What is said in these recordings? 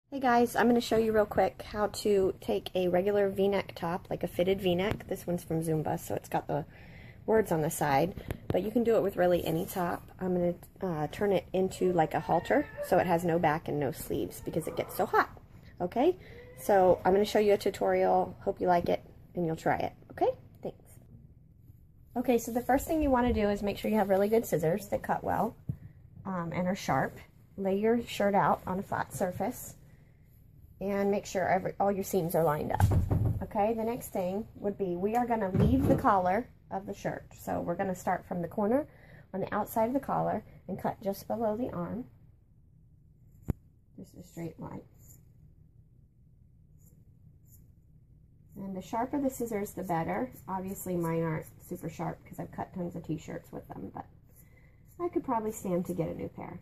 Hey guys, I'm going to show you real quick how to take a regular v-neck top, like a fitted v-neck. This one's from Zumba, so it's got the words on the side, but you can do it with really any top. I'm going to turn it into like a halter, so it has no back and no sleeves because it gets so hot. Okay, so I'm going to show you a tutorial. Hope you like it and you'll try it. Okay, thanks. Okay, so the first thing you want to do is make sure you have really good scissors that cut well and are sharp. Lay your shirt out on a flat surface and make sure all your seams are lined up. Okay, the next thing would be we are going to leave the collar of the shirt. So we're going to start from the corner on the outside of the collar and cut just below the arm. Just a straight line. And the sharper the scissors, the better. Obviously mine aren't super sharp because I've cut tons of t-shirts with them, but I could probably stand to get a new pair.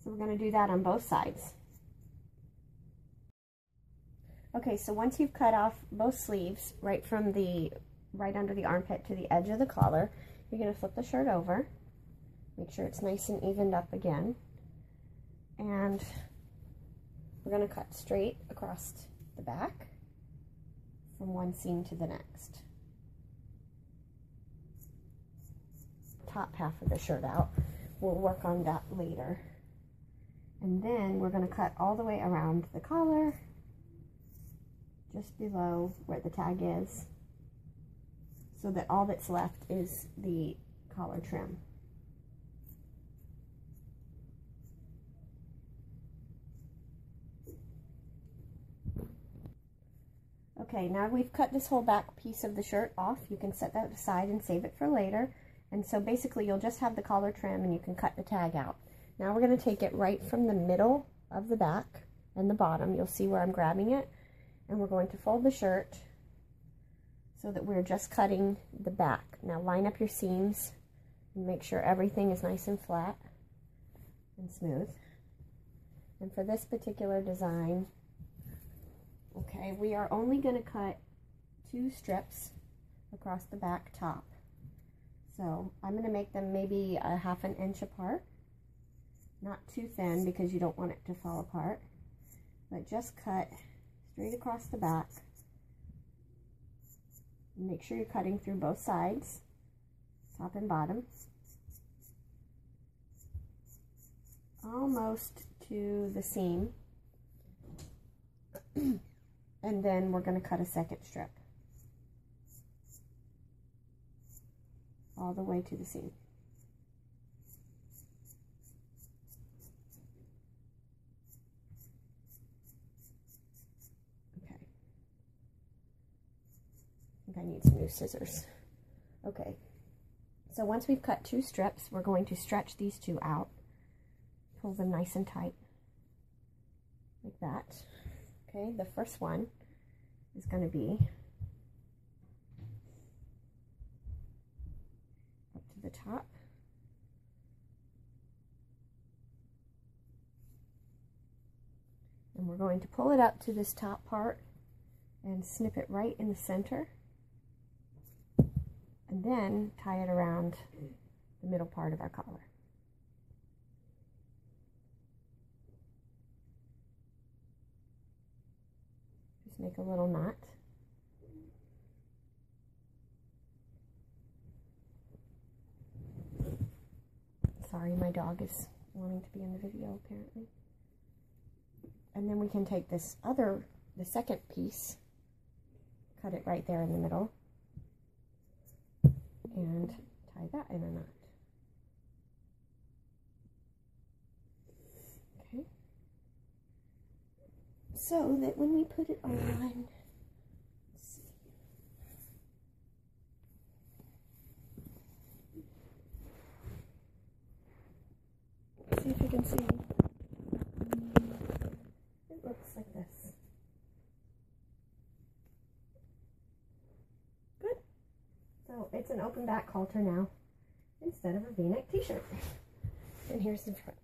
So we're going to do that on both sides. Okay, so once you've cut off both sleeves, right under the armpit to the edge of the collar, you're going to flip the shirt over. Make sure it's nice and evened up again. And we're going to cut straight across the back from one seam to the next. Top half of the shirt out. We'll work on that later. And then we're going to cut all the way around the collar, just below where the tag is, so that all that's left is the collar trim. Okay, now we've cut this whole back piece of the shirt off. You can set that aside and save it for later. And so basically you'll just have the collar trim and you can cut the tag out. Now we're going to take it right from the middle of the back and the bottom. You'll see where I'm grabbing it. And we're going to fold the shirt so that we're just cutting the back. Now line up your seams and make sure everything is nice and flat and smooth. And for this particular design, okay, we are only going to cut 2 strips across the back top. So I'm going to make them maybe a ½ an inch apart. Not too thin because you don't want it to fall apart, but just cut straight across the back. Make sure you're cutting through both sides, top and bottom, almost to the seam. And then we're going to cut a second strip all the way to the seam. I need some new scissors. Okay, so once we've cut 2 strips, we're going to stretch these 2 out, pull them nice and tight, like that. Okay, the first one is going to be up to the top. And we're going to pull it up to this top part and snip it right in the center. And then tie it around the middle part of our collar. Just make a little knot. Sorry, my dog is wanting to be in the video apparently. And then we can take the second piece, cut it right there in the middle, and tie that in a knot. Okay. So that when we put it on, let's see if you can see. It looks like this. So it's an open back halter now instead of a v-neck t-shirt. And here's the front.